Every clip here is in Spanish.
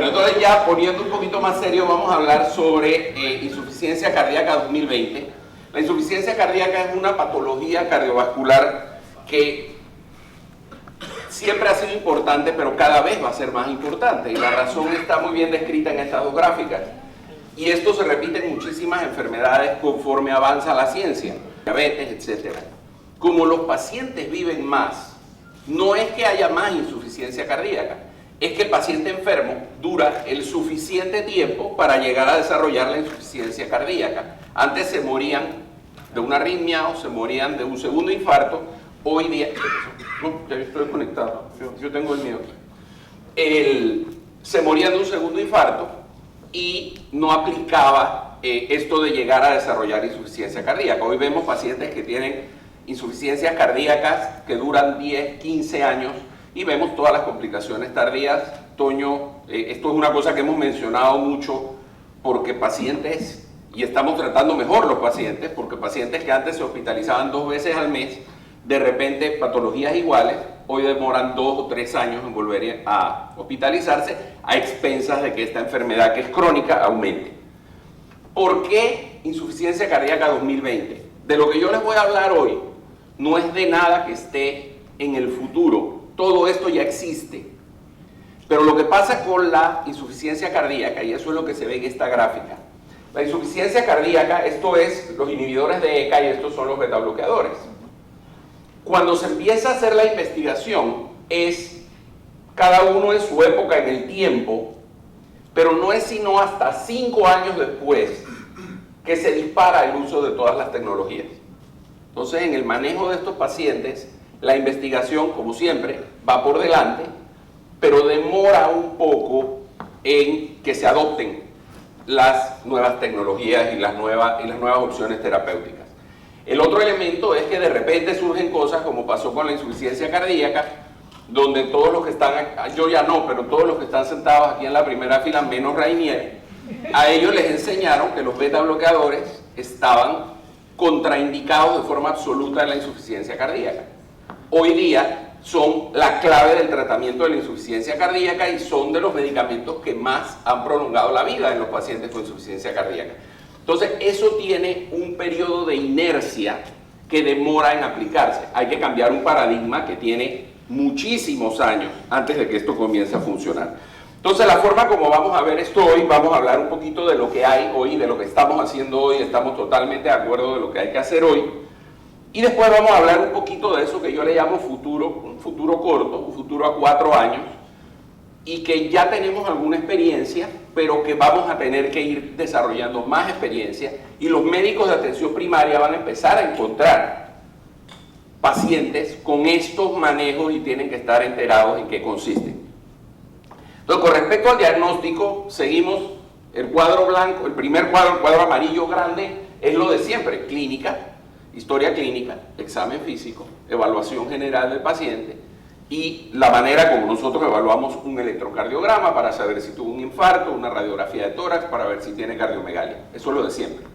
Bueno, entonces ya poniendo un poquito más serio, vamos a hablar sobre insuficiencia cardíaca 2020. La insuficiencia cardíaca es una patología cardiovascular que siempre ha sido importante, pero cada vez va a ser más importante. Y la razón está muy bien descrita en estas dos gráficas. Y esto se repite en muchísimas enfermedades conforme avanza la ciencia, diabetes, etc. Como los pacientes viven más, no es que haya más insuficiencia cardíaca, es que el paciente enfermo dura el suficiente tiempo para llegar a desarrollar la insuficiencia cardíaca. Antes se morían de una arritmia o se morían de un segundo infarto. Hoy día, no, ya estoy conectado, yo tengo el mío aquí. Se morían de un segundo infarto y no aplicaba esto de llegar a desarrollar insuficiencia cardíaca. Hoy vemos pacientes que tienen insuficiencias cardíacas que duran 10, 15 años y vemos todas las complicaciones tardías. Toño, esto es una cosa que hemos mencionado mucho porque pacientes, y estamos tratando mejor los pacientes, porque pacientes que antes se hospitalizaban 2 veces al mes, de repente patologías iguales, hoy demoran 2 o 3 años en volver a hospitalizarse a expensas de que esta enfermedad que es crónica aumente. ¿Por qué insuficiencia cardíaca 2020? De lo que yo les voy a hablar hoy no es de nada que esté en el futuro, todo esto ya existe. Pero lo que pasa con la insuficiencia cardíaca, y eso es lo que se ve en esta gráfica, la insuficiencia cardíaca, esto es los inhibidores de ECA y estos son los betabloqueadores. Cuando se empieza a hacer la investigación, es cada uno en su época en el tiempo, pero no es sino hasta 5 años después que se dispara el uso de todas las tecnologías. Entonces, en el manejo de estos pacientes, la investigación, como siempre, va por delante, pero demora un poco en que se adopten las nuevas tecnologías y las nuevas opciones terapéuticas. El otro elemento es que de repente surgen cosas como pasó con la insuficiencia cardíaca, donde todos los que están, yo ya no, pero todos los que están sentados aquí en la primera fila, menos Rainier, a ellos les enseñaron que los beta bloqueadores estaban contraindicados de forma absoluta en la insuficiencia cardíaca. Hoy día son la clave del tratamiento de la insuficiencia cardíaca y son de los medicamentos que más han prolongado la vida en los pacientes con insuficiencia cardíaca. Entonces, eso tiene un periodo de inercia que demora en aplicarse. Hay que cambiar un paradigma que tiene muchísimos años antes de que esto comience a funcionar. Entonces, la forma como vamos a ver esto hoy, vamos a hablar un poquito de lo que hay hoy, de lo que estamos haciendo hoy, estamos totalmente de acuerdo de lo que hay que hacer hoy. Y después vamos a hablar un poquito de eso que yo le llamo futuro, un futuro corto, un futuro a 4 años, y que ya tenemos alguna experiencia, pero que vamos a tener que ir desarrollando más experiencia, y los médicos de atención primaria van a empezar a encontrar pacientes con estos manejos y tienen que estar enterados en qué consisten. Entonces, con respecto al diagnóstico, seguimos el cuadro blanco, el primer cuadro, el cuadro amarillo grande, es lo de siempre: clínica, historia clínica, examen físico, evaluación general del paciente y la manera como nosotros evaluamos un electrocardiograma para saber si tuvo un infarto, una radiografía de tórax para ver si tiene cardiomegalia. Eso es lo de siempre.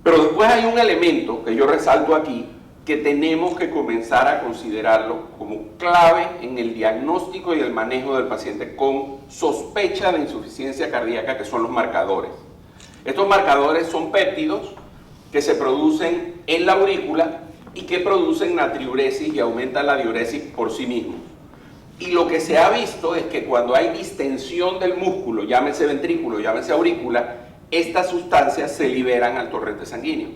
Pero después hay un elemento que yo resalto aquí que tenemos que comenzar a considerarlo como clave en el diagnóstico y el manejo del paciente con sospecha de insuficiencia cardíaca, que son los marcadores. Estos marcadores son péptidos que se producen en la aurícula y que producen natriuresis y aumentan la diuresis por sí mismos. Y lo que se ha visto es que cuando hay distensión del músculo, llámese ventrículo, llámese aurícula, estas sustancias se liberan al torrente sanguíneo.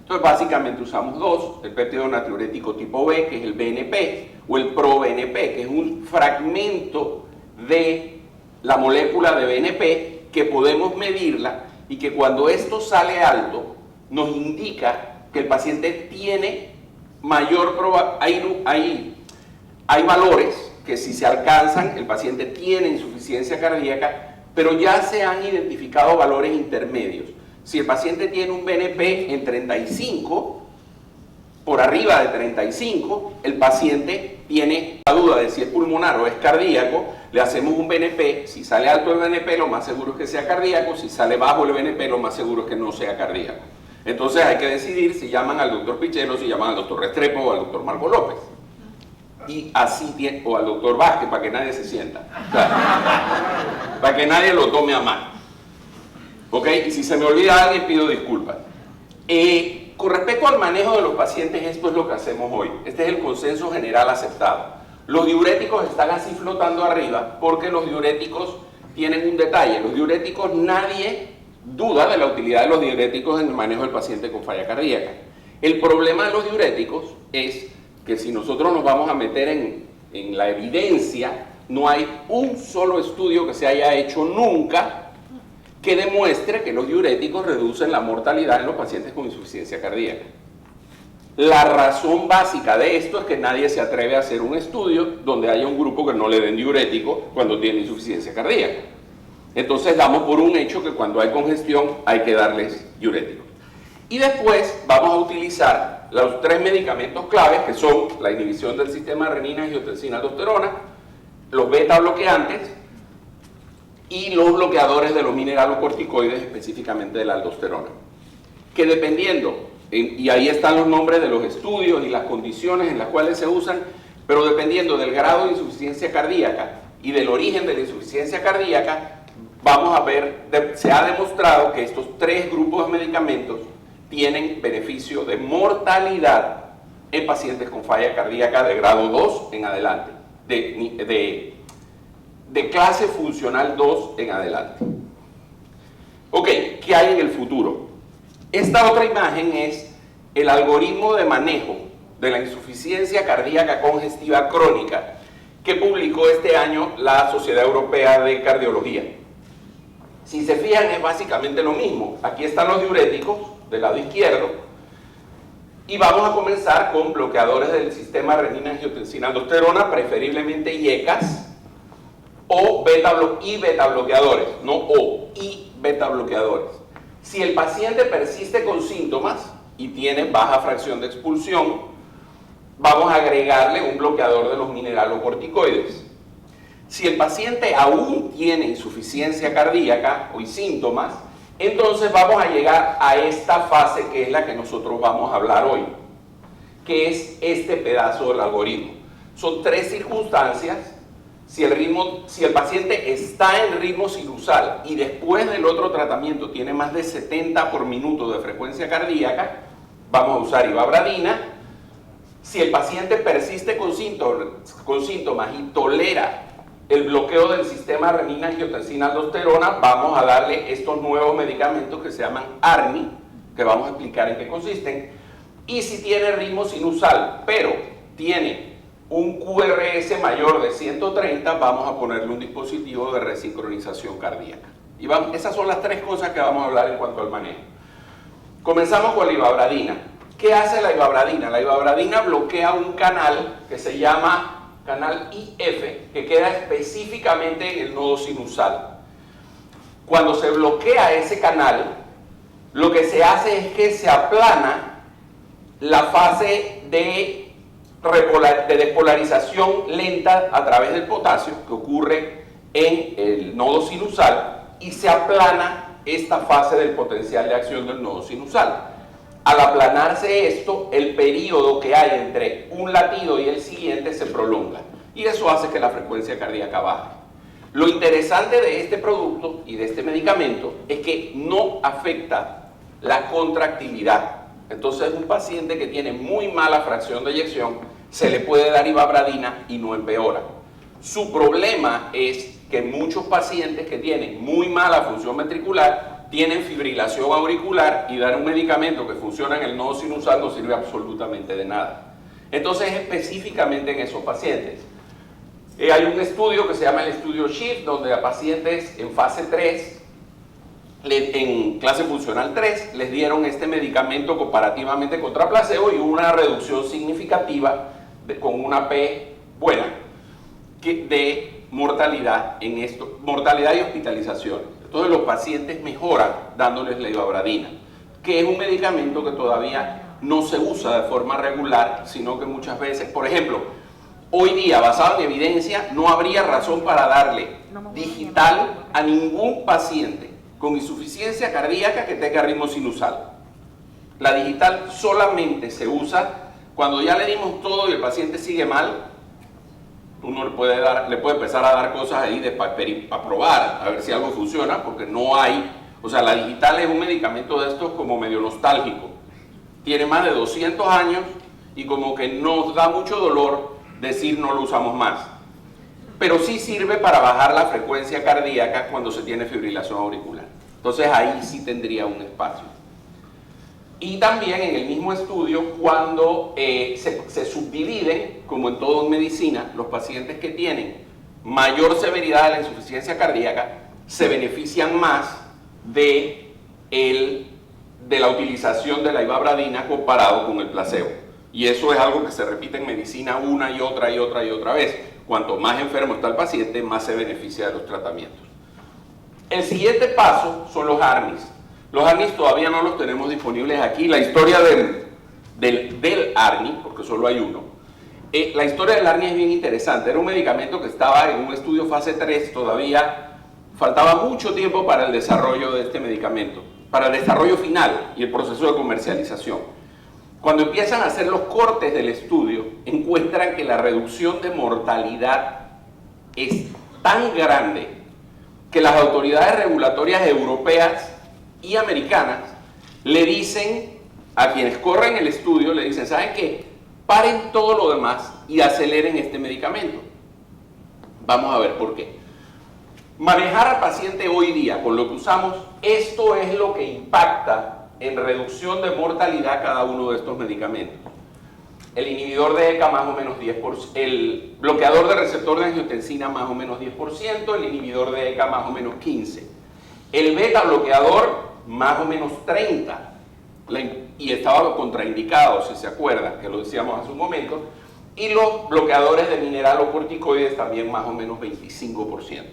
Entonces, básicamente usamos dos: el péptido natriurético tipo B, que es el BNP, o el ProBNP, que es un fragmento de la molécula de BNP que podemos medirla y que cuando esto sale alto nos indica que el paciente tiene mayor hay valores que si se alcanzan el paciente tiene insuficiencia cardíaca, pero ya se han identificado valores intermedios. Si el paciente tiene un BNP en 35, por arriba de 35, el paciente tiene la duda de si es pulmonar o es cardíaco, le hacemos un BNP, si sale alto el BNP lo más seguro es que sea cardíaco, si sale bajo el BNP lo más seguro es que no sea cardíaco. Entonces hay que decidir si llaman al doctor Pichero, si llaman al doctor Restrepo o al doctor Marco López. Y así tiene, o al doctor Vázquez, para que nadie se sienta, o sea, para que nadie lo tome a mal. ¿Ok? Y si se me olvida alguien, pido disculpas. Con respecto al manejo de los pacientes, esto es lo que hacemos hoy. Este es el consenso general aceptado. Los diuréticos están así flotando arriba porque los diuréticos tienen un detalle. Los diuréticos, nadie duda de la utilidad de los diuréticos en el manejo del paciente con falla cardíaca. El problema de los diuréticos es que si nosotros nos vamos a meter en la evidencia, no hay un solo estudio que se haya hecho nunca que demuestre que los diuréticos reducen la mortalidad en los pacientes con insuficiencia cardíaca. La razón básica de esto es que nadie se atreve a hacer un estudio donde haya un grupo que no le den diurético cuando tiene insuficiencia cardíaca. Entonces damos por un hecho que cuando hay congestión hay que darles diuréticos. Y después vamos a utilizar los 3 medicamentos claves, que son la inhibición del sistema renina-angiotensina-aldosterona, los beta bloqueantes y los bloqueadores de los mineralocorticoides, específicamente de la aldosterona, que dependiendo, y ahí están los nombres de los estudios y las condiciones en las cuales se usan, pero dependiendo del grado de insuficiencia cardíaca y del origen de la insuficiencia cardíaca, vamos a ver, se ha demostrado que estos 3 grupos de medicamentos tienen beneficio de mortalidad en pacientes con falla cardíaca de grado 2 en adelante, de clase funcional 2 en adelante. Ok, ¿qué hay en el futuro? Esta otra imagen es el algoritmo de manejo de la insuficiencia cardíaca congestiva crónica que publicó este año la Sociedad Europea de Cardiología. Si se fijan, es básicamente lo mismo. Aquí están los diuréticos del lado izquierdo y vamos a comenzar con bloqueadores del sistema renina-angiotensina-aldosterona, preferiblemente IECAS, o beta bloqueadores, no O, y beta bloqueadores. Si el paciente persiste con síntomas y tiene baja fracción de expulsión, vamos a agregarle un bloqueador de los mineralocorticoides. Si el paciente aún tiene insuficiencia cardíaca o síntomas, entonces vamos a llegar a esta fase que es la que nosotros vamos a hablar hoy, que es este pedazo del algoritmo. Son 3 circunstancias. Si el paciente está en ritmo sinusal y después del otro tratamiento tiene más de 70 por minuto de frecuencia cardíaca, vamos a usar ivabradina. Si el paciente persiste con síntomas y tolera el bloqueo del sistema renina-angiotensina-aldosterona, vamos a darle estos nuevos medicamentos que se llaman ARNI, que vamos a explicar en qué consisten. Y si tiene ritmo sinusal, pero tiene un QRS mayor de 130, vamos a ponerle un dispositivo de resincronización cardíaca. Y esas son las 3 cosas que vamos a hablar en cuanto al manejo. Comenzamos con la ivabradina. ¿Qué hace la ivabradina? La ivabradina bloquea un canal que se llama canal IF, que queda específicamente en el nodo sinusal. Cuando se bloquea ese canal, lo que se hace es que se aplana la fase de despolarización lenta a través del potasio que ocurre en el nodo sinusal y se aplana esta fase del potencial de acción del nodo sinusal. Al aplanarse esto, el periodo que hay entre un latido y el siguiente se prolonga y eso hace que la frecuencia cardíaca baje. Lo interesante de este producto y de este medicamento es que no afecta la contractilidad. Entonces, un paciente que tiene muy mala fracción de eyección se le puede dar ivabradina y no empeora. Su problema es que muchos pacientes que tienen muy mala función ventricular tienen fibrilación auricular y dar un medicamento que funciona en el nodo sinusal no sirve absolutamente de nada. Entonces, específicamente en esos pacientes. Hay un estudio que se llama el estudio SHIFT, donde a pacientes en fase 3, en clase funcional 3, les dieron este medicamento comparativamente contra placebo y hubo una reducción significativa con una P buena de mortalidad en esto, mortalidad y hospitalizaciones. Entonces los pacientes mejoran dándoles la ivabradina, que es un medicamento que todavía no se usa de forma regular, sino que muchas veces, por ejemplo, hoy día, basado en evidencia, no habría razón para darle digital a ningún paciente con insuficiencia cardíaca que tenga ritmo sinusal. La digital solamente se usa cuando ya le dimos todo y el paciente sigue mal, uno le puede empezar a dar cosas ahí para probar, a ver si algo funciona, porque no hay, o sea, la digital es un medicamento de estos como medio nostálgico. Tiene más de 200 años y como que nos da mucho dolor decir no lo usamos más. Pero sí sirve para bajar la frecuencia cardíaca cuando se tiene fibrilación auricular. Entonces ahí sí tendría un espacio. Y también en el mismo estudio, cuando se subdividen, como en todo en medicina, los pacientes que tienen mayor severidad de la insuficiencia cardíaca se benefician más de la utilización de la ivabradina comparado con el placebo. Y eso es algo que se repite en medicina una y otra y otra y otra vez. Cuanto más enfermo está el paciente, más se beneficia de los tratamientos. El siguiente paso son los ARNIs. Los ARNIs todavía no los tenemos disponibles aquí. La historia del ARNI, porque solo hay uno, la historia del ARNI es bien interesante. Era un medicamento que estaba en un estudio fase 3, todavía faltaba mucho tiempo para el desarrollo de este medicamento, para el desarrollo final y el proceso de comercialización. Cuando empiezan a hacer los cortes del estudio, encuentran que la reducción de mortalidad es tan grande que las autoridades regulatorias europeas y americanas le dicen a quienes corren el estudio, le dicen, ¿saben qué? Paren todo lo demás y aceleren este medicamento. Vamos a ver por qué. Manejar al paciente hoy día con lo que usamos, esto es lo que impacta en reducción de mortalidad cada uno de estos medicamentos. El inhibidor de ECA más o menos 10%, el bloqueador de receptor de angiotensina más o menos 10%, el inhibidor de ECA más o menos 15%. El beta bloqueador más o menos 30%, y estaba contraindicado, si se acuerdan, que lo decíamos hace un momento, y los bloqueadores de mineralocorticoides también más o menos 25%.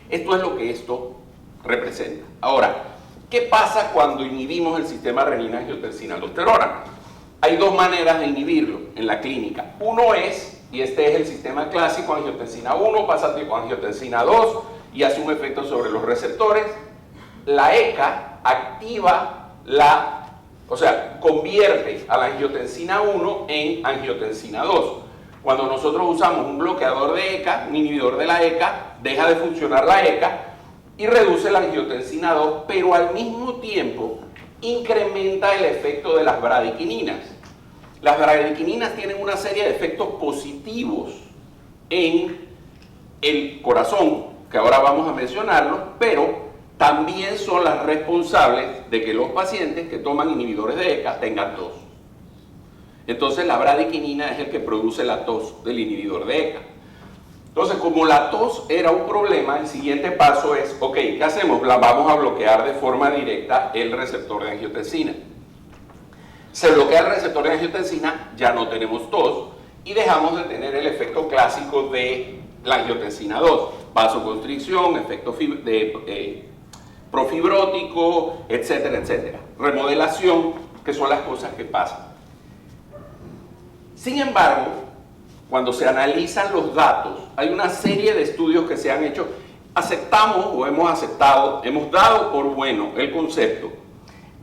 Esto es lo que esto representa. Ahora, ¿qué pasa cuando inhibimos el sistema renina-angiotensina-aldosterona? Hay dos maneras de inhibirlo en la clínica. Uno es, y este es el sistema clásico, angiotensina 1 pasa a angiotensina 2 y hace un efecto sobre los receptores. La ECA activa convierte a la angiotensina 1 en angiotensina 2. Cuando nosotros usamos un bloqueador de ECA, un inhibidor de la ECA, deja de funcionar la ECA y reduce la angiotensina 2, pero al mismo tiempo incrementa el efecto de las bradiquininas. Las bradiquininas tienen una serie de efectos positivos en el corazón, que ahora vamos a mencionarlos, pero también son las responsables de que los pacientes que toman inhibidores de ECA tengan tos. Entonces la bradiquinina es el que produce la tos del inhibidor de ECA. Entonces, como la tos era un problema, el siguiente paso es, ok, ¿qué hacemos? Vamos a bloquear de forma directa el receptor de angiotensina. Se bloquea el receptor de angiotensina, ya no tenemos tos y dejamos de tener el efecto clásico de la angiotensina 2, vasoconstricción, efecto profibrótico, etcétera, etcétera. Remodelación, que son las cosas que pasan. Sin embargo, cuando se analizan los datos, hay una serie de estudios que se han hecho. Aceptamos o hemos dado por bueno el concepto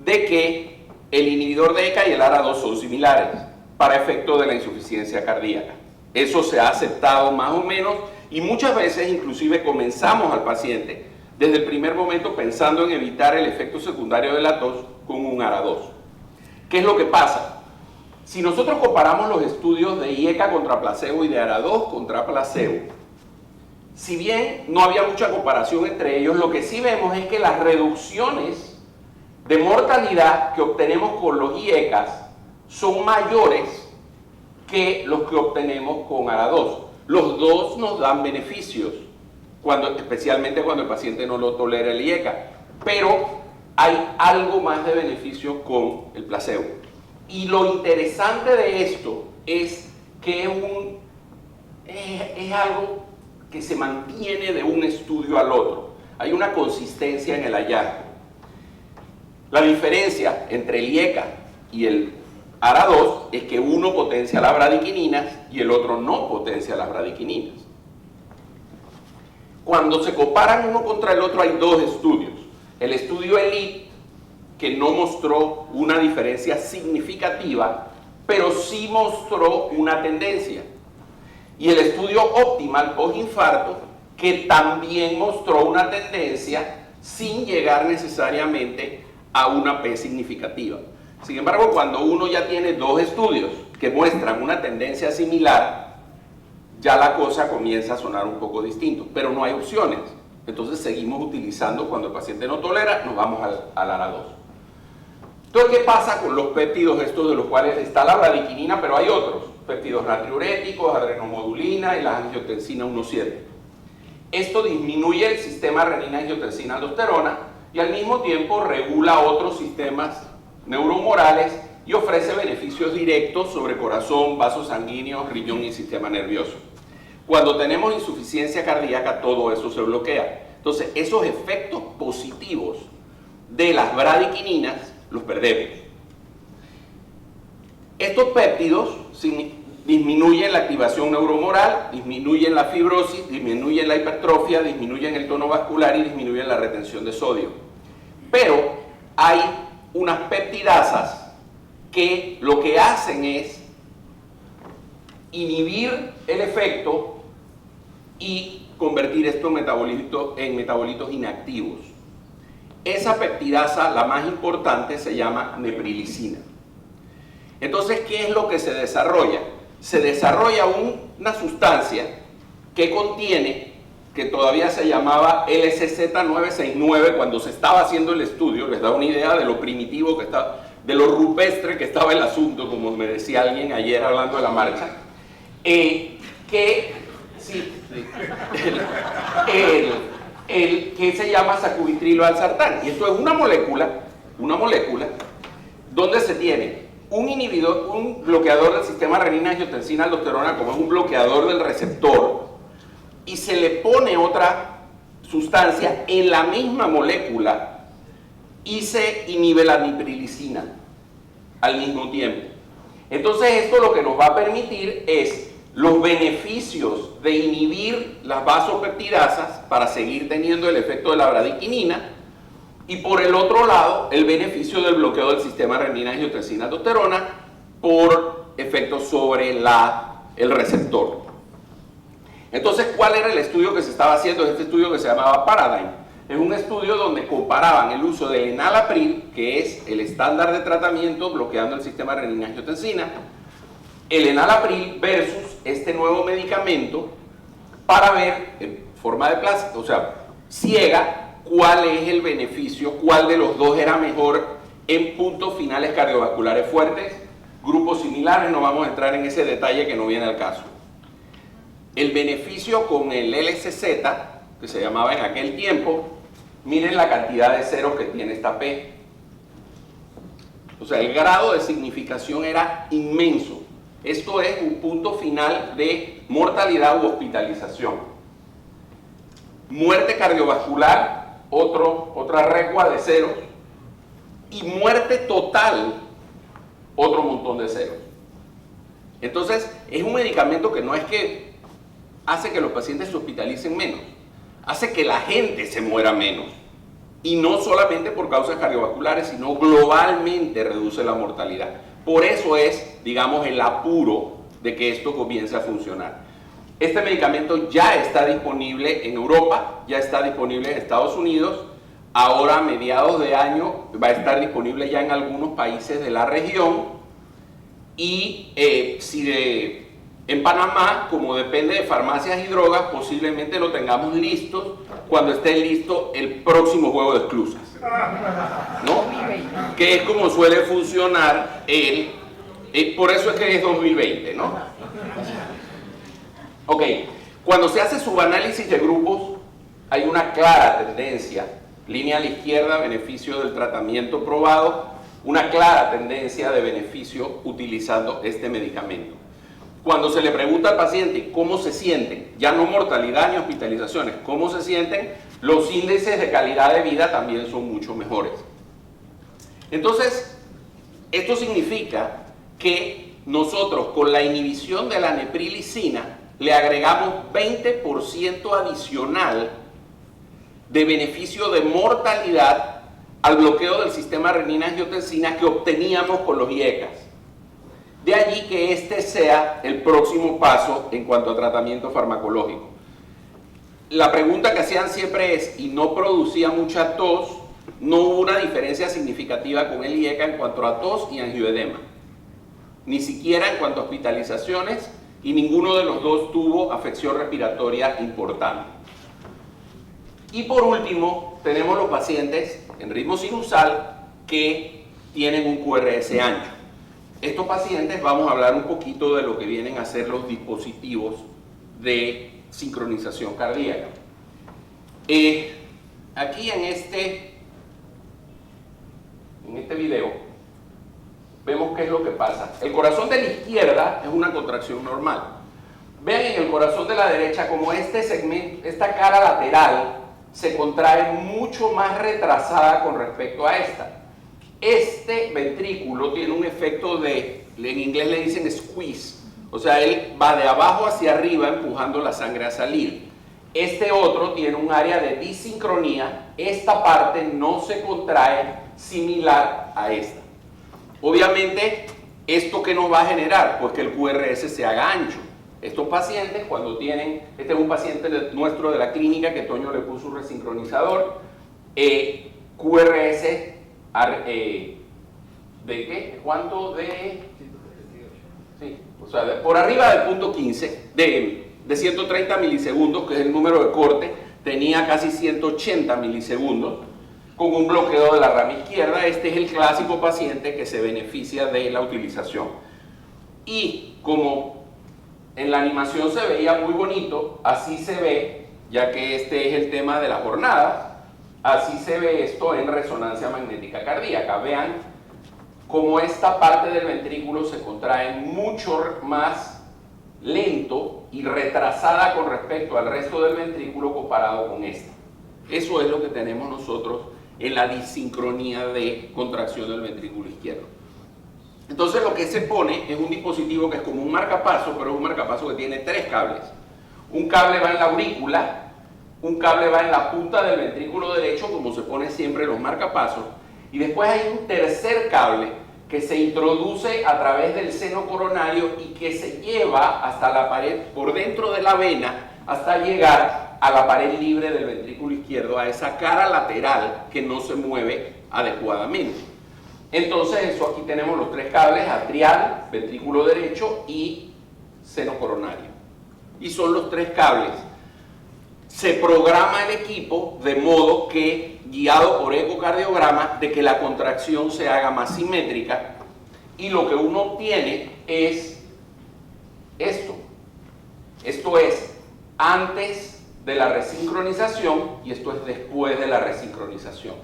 de que el inhibidor de ECA y el ARA2 son similares para efecto de la insuficiencia cardíaca. Eso se ha aceptado más o menos y muchas veces inclusive comenzamos al paciente desde el primer momento pensando en evitar el efecto secundario de la tos con un ARA2. ¿Qué es lo que pasa? Si nosotros comparamos los estudios de IECA contra placebo y de ARA2 contra placebo, si bien no había mucha comparación entre ellos, lo que sí vemos es que las reducciones de mortalidad que obtenemos con los IECAs son mayores que los que obtenemos con ARA2. Los dos nos dan beneficios, especialmente cuando el paciente no lo tolera el IECA, pero hay algo más de beneficio con el placebo. Y lo interesante de esto es que es algo que se mantiene de un estudio al otro. Hay una consistencia en el hallazgo. La diferencia entre el IECA y el ARA2 es que uno potencia las bradiquininas y el otro no potencia las bradiquininas. Cuando se comparan uno contra el otro hay dos estudios. El estudio ELITE, que no mostró una diferencia significativa, pero sí mostró una tendencia. y el estudio Optimal post-infarto, que también mostró una tendencia sin llegar necesariamente a una P significativa. Sin embargo, cuando uno ya tiene dos estudios que muestran una tendencia similar, ya la cosa comienza a sonar un poco distinto, pero no hay opciones. Entonces seguimos utilizando, cuando el paciente no tolera, nos vamos al ARA2. Entonces, ¿qué pasa con los péptidos estos de los cuales está la bradiquinina, pero hay otros? Péptidos natriuréticos, adrenomodulina y la angiotensina 1,7. Esto disminuye el sistema renina-angiotensina-aldosterona y al mismo tiempo regula otros sistemas neuromorales y ofrece beneficios directos sobre corazón, vasos sanguíneos, riñón y sistema nervioso. Cuando tenemos insuficiencia cardíaca, todo eso se bloquea. Entonces, esos efectos positivos de las bradiquininas los perdemos. Estos péptidos disminuyen la activación neuromoral, disminuyen la fibrosis, disminuyen la hipertrofia, disminuyen el tono vascular y disminuyen la retención de sodio. Pero hay unas peptidasas que lo que hacen es inhibir el efecto y convertir estos en metabolitos inactivos. Esa peptidasa, la más importante, se llama neprilicina. Entonces, ¿qué es lo que se desarrolla? Se desarrolla una sustancia que contiene, que todavía se llamaba LSZ969 cuando se estaba haciendo el estudio, les da una idea de lo primitivo que está, de lo rupestre que estaba el asunto, como me decía alguien ayer hablando de la marcha, que se llama sacubitrilo valsartán. Y esto es una molécula donde se tiene un inhibidor, un bloqueador del sistema renina-angiotensina-aldosterona, como es un bloqueador del receptor, y se le pone otra sustancia en la misma molécula y se inhibe la niprilicina al mismo tiempo. Entonces esto lo que nos va a permitir es los beneficios de inhibir las vasopeptidasas para seguir teniendo el efecto de la bradiquinina, y por el otro lado el beneficio del bloqueo del sistema renina-angiotensina-aldosterona por efecto sobre el receptor. Entonces, ¿cuál era el estudio que se estaba haciendo? Este estudio que se llamaba Paradigm. Es un estudio donde comparaban el uso del enalapril, que es el estándar de tratamiento bloqueando el sistema renina-angiotensina, el enalapril versus este nuevo medicamento, para ver en forma de plasma, o sea, ciega, cuál es el beneficio, cuál de los dos era mejor en puntos finales cardiovasculares fuertes, grupos similares. No vamos a entrar en ese detalle que no viene al caso. El beneficio con el LSZ, que se llamaba en aquel tiempo, miren la cantidad de ceros que tiene esta P. O sea, el grado de significación era inmenso. Esto es un punto final de mortalidad u hospitalización. Muerte cardiovascular, otra recua de ceros. Y muerte total, otro montón de ceros. Entonces, es un medicamento que no es que hace que los pacientes se hospitalicen menos, hace que la gente se muera menos. Y no solamente por causas cardiovasculares, sino globalmente reduce la mortalidad. Por eso es, digamos, el apuro de que esto comience a funcionar. Este medicamento ya está disponible en Europa, ya está disponible en Estados Unidos. Ahora, a mediados de año, va a estar disponible ya en algunos países de la región. Y en Panamá, como depende de farmacias y drogas, posiblemente lo tengamos listo cuando esté listo el próximo juego de esclusas, ¿no? Que es como suele funcionar por eso es que es 2020, ¿no? Ok, cuando se hace subanálisis de grupos, hay una clara tendencia, línea a la izquierda, beneficio del tratamiento probado, una clara tendencia de beneficio utilizando este medicamento. Cuando se le pregunta al paciente cómo se sienten, ya no mortalidad ni hospitalizaciones, cómo se sienten, los índices de calidad de vida también son mucho mejores. Entonces, esto significa que nosotros con la inhibición de la neprilicina le agregamos 20% adicional de beneficio de mortalidad al bloqueo del sistema renina-angiotensina que obteníamos con los IECAS. De allí que este sea el próximo paso en cuanto a tratamiento farmacológico. La pregunta que hacían siempre es, ¿y no producía mucha tos? No hubo una diferencia significativa con el IECA en cuanto a tos y angioedema, ni siquiera en cuanto a hospitalizaciones, y ninguno de los dos tuvo afección respiratoria importante. Y por último, tenemos los pacientes en ritmo sinusal que tienen un QRS ancho. Estos pacientes vamos a hablar un poquito de lo que vienen a ser los dispositivos de sincronización cardíaca. Aquí en este video vemos qué es lo que pasa. El corazón de la izquierda es una contracción normal. Vean en el corazón de la derecha como este segmento, esta cara lateral se contrae mucho más retrasada con respecto a esta. Este ventrículo tiene un efecto de, en inglés le dicen squeeze, o sea, él va de abajo hacia arriba empujando la sangre a salir. Este otro tiene un área de disincronía, esta parte no se contrae similar a esta. Obviamente, ¿esto qué nos va a generar? Pues que el QRS se haga ancho. Estos pacientes, cuando tienen, este es un paciente nuestro de la clínica que Toño le puso un resincronizador, QRS, ¿de qué? ¿Cuánto? Sí, o sea, por arriba del punto 15, de 130 milisegundos, que es el número de corte, tenía casi 180 milisegundos, con un bloqueo de la rama izquierda. Este es el clásico paciente que se beneficia de la utilización. Y como en la animación se veía muy bonito, así se ve, ya que este es el tema de la jornada, así se ve esto en resonancia magnética cardíaca. Vean cómo esta parte del ventrículo se contrae mucho más lento y retrasada con respecto al resto del ventrículo comparado con esta. Eso es lo que tenemos nosotros en la disincronía de contracción del ventrículo izquierdo. Entonces lo que se pone es un dispositivo que es como un marcapaso, pero es un marcapaso que tiene tres cables. Un cable va en la aurícula, un cable va en la punta del ventrículo derecho, como se pone siempre en los marcapasos, y después hay un tercer cable que se introduce a través del seno coronario y que se lleva hasta la pared, por dentro de la vena, hasta llegar a la pared libre del ventrículo izquierdo, a esa cara lateral que no se mueve adecuadamente. Entonces, eso aquí tenemos los tres cables: atrial, ventrículo derecho y seno coronario. Y son los tres cables. Se programa el equipo de modo que, guiado por ecocardiograma, de que la contracción se haga más simétrica, y lo que uno obtiene es esto. Esto es antes de la resincronización y esto es después de la resincronización.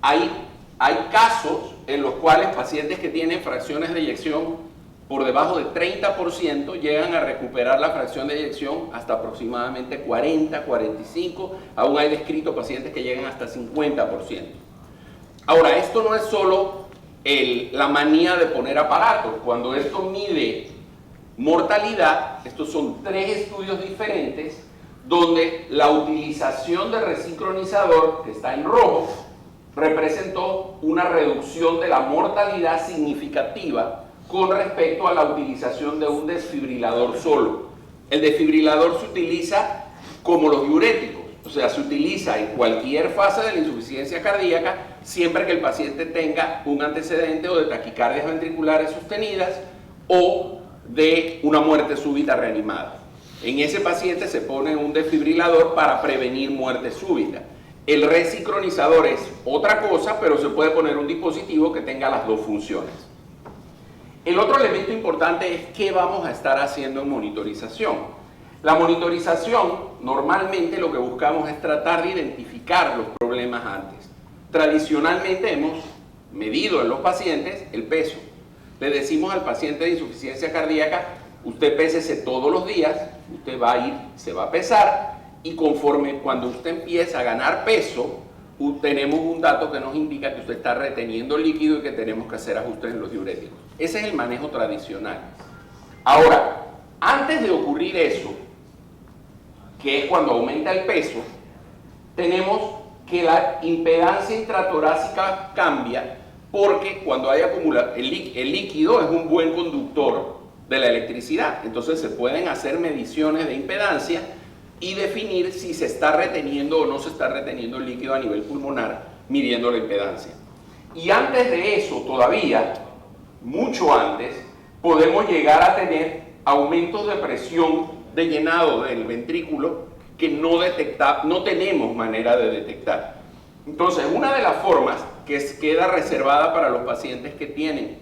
Hay casos en los cuales pacientes que tienen fracciones de eyección por debajo de 30% llegan a recuperar la fracción de eyección hasta aproximadamente 40, 45, aún hay descritos pacientes que llegan hasta 50%. Ahora, esto no es solo la manía de poner aparatos. Cuando esto mide mortalidad, estos son tres estudios diferentes donde la utilización del resincronizador, que está en rojo, representó una reducción de la mortalidad significativa con respecto a la utilización de un desfibrilador solo. El desfibrilador se utiliza como los diuréticos, o sea, se utiliza en cualquier fase de la insuficiencia cardíaca siempre que el paciente tenga un antecedente o de taquicardias ventriculares sostenidas o de una muerte súbita reanimada. En ese paciente se pone un desfibrilador para prevenir muerte súbita. El resincronizador es otra cosa, pero se puede poner un dispositivo que tenga las dos funciones. El otro elemento importante es qué vamos a estar haciendo en monitorización. La monitorización, normalmente lo que buscamos es tratar de identificar los problemas antes. Tradicionalmente hemos medido en los pacientes el peso. Le decimos al paciente de insuficiencia cardíaca, usted pésese todos los días, usted va a ir, se va a pesar, y conforme cuando usted empieza a ganar peso, tenemos un dato que nos indica que usted está reteniendo líquido y que tenemos que hacer ajustes en los diuréticos. Ese es el manejo tradicional. Ahora, antes de ocurrir eso, que es cuando aumenta el peso, tenemos que la impedancia intratorácica cambia porque cuando hay el líquido es un buen conductor de la electricidad, entonces se pueden hacer mediciones de impedancia y definir si se está reteniendo o no se está reteniendo el líquido a nivel pulmonar, midiendo la impedancia. Y antes de eso, todavía, mucho antes, podemos llegar a tener aumentos de presión de llenado del ventrículo que no tenemos manera de detectar. Entonces, una de las formas que queda reservada para los pacientes que tienen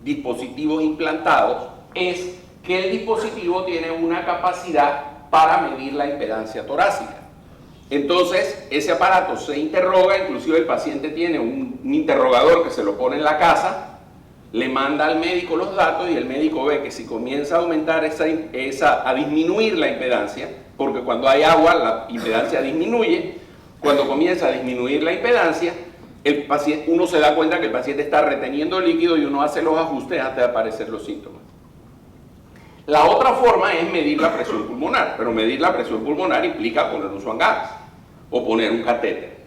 dispositivos implantados es que el dispositivo tiene una capacidad para medir la impedancia torácica. Entonces, ese aparato se interroga, inclusive el paciente tiene un interrogador que se lo pone en la casa, le manda al médico los datos y el médico ve que si comienza a aumentar a disminuir la impedancia, porque cuando hay agua la impedancia disminuye, cuando comienza a disminuir la impedancia, uno se da cuenta que el paciente está reteniendo líquido y uno hace los ajustes antes de aparecer los síntomas. La otra forma es medir la presión pulmonar, pero medir la presión pulmonar implica poner un Swan gas o poner un catéter.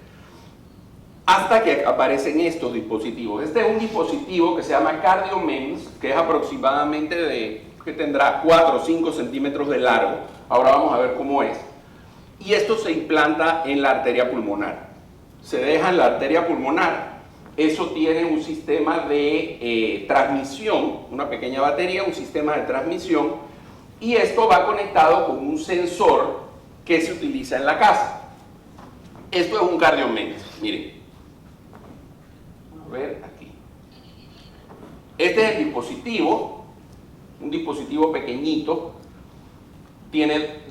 Hasta que aparecen estos dispositivos. Este es un dispositivo que se llama CardioMEMS, que es aproximadamente que tendrá 4 o 5 centímetros de largo. Ahora vamos a ver cómo es. Y esto se implanta en la arteria pulmonar. Se deja en la arteria pulmonar. Eso tiene un sistema de transmisión, una pequeña batería, un sistema de transmisión, y esto va conectado con un sensor que se utiliza en la casa. Esto es un CardioMEMS, miren. A ver, aquí. Este es el dispositivo, un dispositivo pequeñito, tiene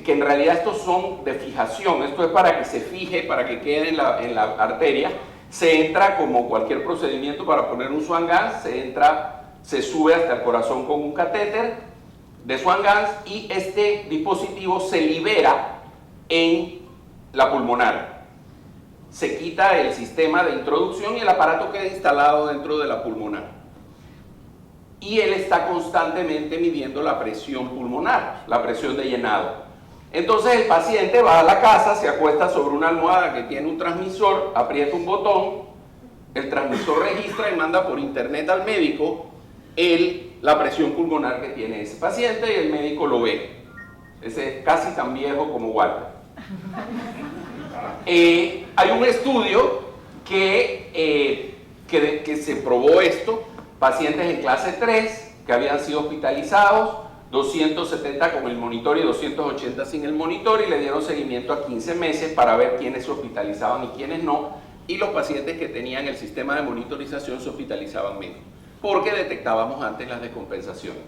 que en realidad estos son de fijación, esto es para que se fije, para que quede en la arteria. Se entra como cualquier procedimiento para poner un Swan gas, se sube hasta el corazón con un catéter de Swan gas y este dispositivo se libera en la pulmonar. Se quita el sistema de introducción y el aparato queda instalado dentro de la pulmonar. Y él está constantemente midiendo la presión pulmonar, la presión de llenado. Entonces el paciente va a la casa, se acuesta sobre una almohada que tiene un transmisor, aprieta un botón, el transmisor registra y manda por internet al médico la presión pulmonar que tiene ese paciente y el médico lo ve. Ese es casi tan viejo como Walter. Hay un estudio que se probó esto, pacientes en clase 3 que habían sido hospitalizados, 270 con el monitor y 280 sin el monitor, y le dieron seguimiento a 15 meses para ver quiénes se hospitalizaban y quiénes no, y los pacientes que tenían el sistema de monitorización se hospitalizaban menos, porque detectábamos antes las descompensaciones.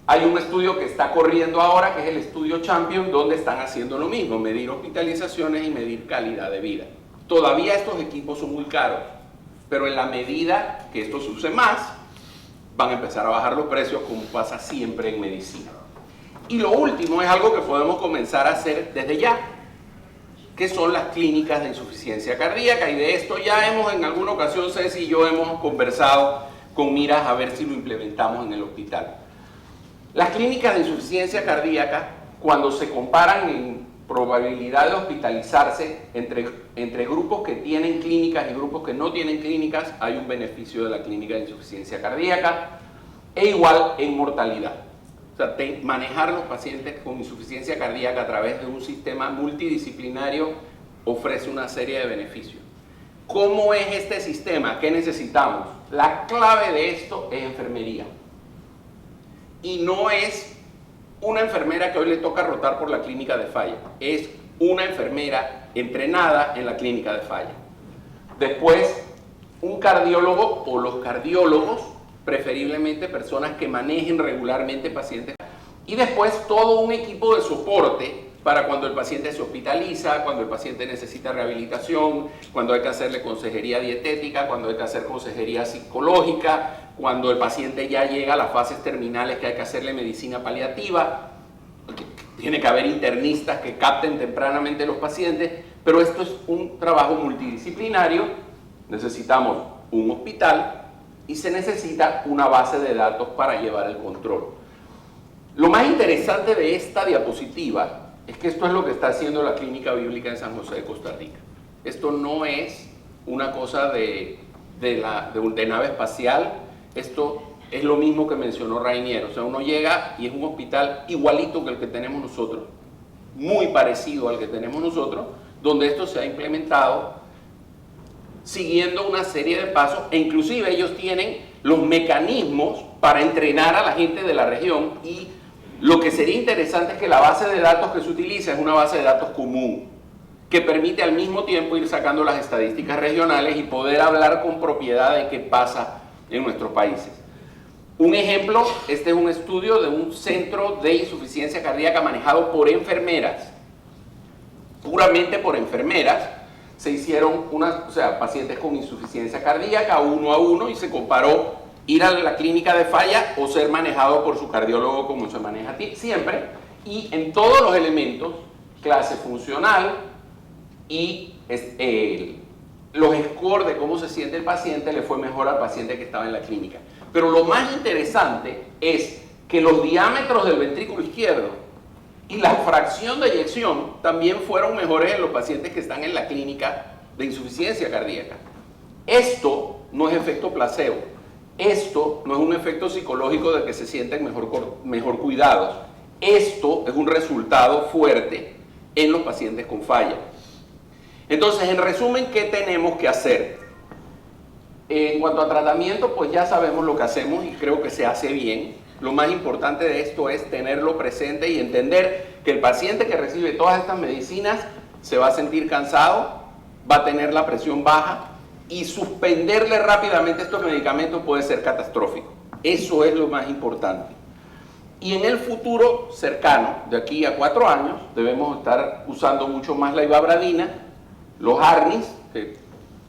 Hay un estudio que está corriendo ahora, que es el estudio Champion, donde están haciendo lo mismo, medir hospitalizaciones y medir calidad de vida. Todavía estos equipos son muy caros, pero en la medida que esto se use más, van a empezar a bajar los precios, como pasa siempre en medicina. Y lo último es algo que podemos comenzar a hacer desde ya, que son las clínicas de insuficiencia cardíaca, y de esto ya en alguna ocasión Ceci y yo hemos conversado con miras a ver si lo implementamos en el hospital. Las clínicas de insuficiencia cardíaca, cuando se comparan en probabilidad de hospitalizarse entre grupos que tienen clínicas y grupos que no tienen clínicas, hay un beneficio de la clínica de insuficiencia cardíaca, e igual en mortalidad. O sea, manejar los pacientes con insuficiencia cardíaca a través de un sistema multidisciplinario ofrece una serie de beneficios. ¿Cómo es este sistema? ¿Qué necesitamos? La clave de esto es enfermería. Y no es una enfermera que hoy le toca rotar por la clínica de falla, es una enfermera entrenada en la clínica de falla. Después, un cardiólogo o los cardiólogos, preferiblemente personas que manejen regularmente pacientes. Y después todo un equipo de soporte para cuando el paciente se hospitaliza, cuando el paciente necesita rehabilitación, cuando hay que hacerle consejería dietética, cuando hay que hacer consejería psicológica, cuando el paciente ya llega a las fases terminales que hay que hacerle medicina paliativa. Tiene que haber internistas que capten tempranamente los pacientes, pero esto es un trabajo multidisciplinario. Necesitamos un hospital y se necesita una base de datos para llevar el control. Lo más interesante de esta diapositiva es que esto es lo que está haciendo la Clínica Bíblica en San José de Costa Rica. Esto no es una cosa de de nave espacial. Esto es lo mismo que mencionó Rainier, o sea, uno llega y es un hospital igualito que el que tenemos nosotros, muy parecido al que tenemos nosotros, donde esto se ha implementado siguiendo una serie de pasos, e inclusive ellos tienen los mecanismos para entrenar a la gente de la región, y lo que sería interesante es que la base de datos que se utiliza es una base de datos común, que permite al mismo tiempo ir sacando las estadísticas regionales y poder hablar con propiedad de qué pasa en nuestros países. Un ejemplo, este es un estudio de un centro de insuficiencia cardíaca manejado por enfermeras, puramente por enfermeras. Se hicieron pacientes con insuficiencia cardíaca uno a uno y se comparó ir a la clínica de falla o ser manejado por su cardiólogo como se maneja siempre, y en todos los elementos, clase funcional y los scores de cómo se siente el paciente, le fue mejor al paciente que estaba en la clínica. Pero lo más interesante es que los diámetros del ventrículo izquierdo y la fracción de eyección también fueron mejores en los pacientes que están en la clínica de insuficiencia cardíaca. Esto no es efecto placebo, esto no es un efecto psicológico de que se sienten mejor cuidados, esto es un resultado fuerte en los pacientes con falla. Entonces, en resumen, ¿qué tenemos que hacer? En cuanto a tratamiento, pues ya sabemos lo que hacemos y creo que se hace bien. Lo más importante de esto es tenerlo presente y entender que el paciente que recibe todas estas medicinas se va a sentir cansado, va a tener la presión baja, y suspenderle rápidamente estos medicamentos puede ser catastrófico. Eso es lo más importante. Y en el futuro cercano, de aquí a 4 años, debemos estar usando mucho más la ivabradina, los ARNIs, que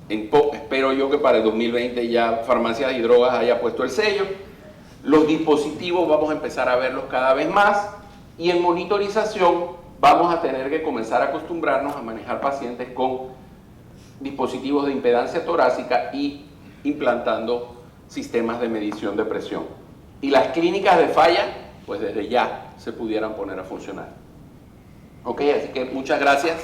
espero yo que para el 2020 ya Farmacias y Drogas haya puesto el sello. Los dispositivos vamos a empezar a verlos cada vez más, y en monitorización vamos a tener que comenzar a acostumbrarnos a manejar pacientes con dispositivos de impedancia torácica y implantando sistemas de medición de presión. Y las clínicas de falla, pues desde ya se pudieran poner a funcionar. Ok, así que muchas gracias.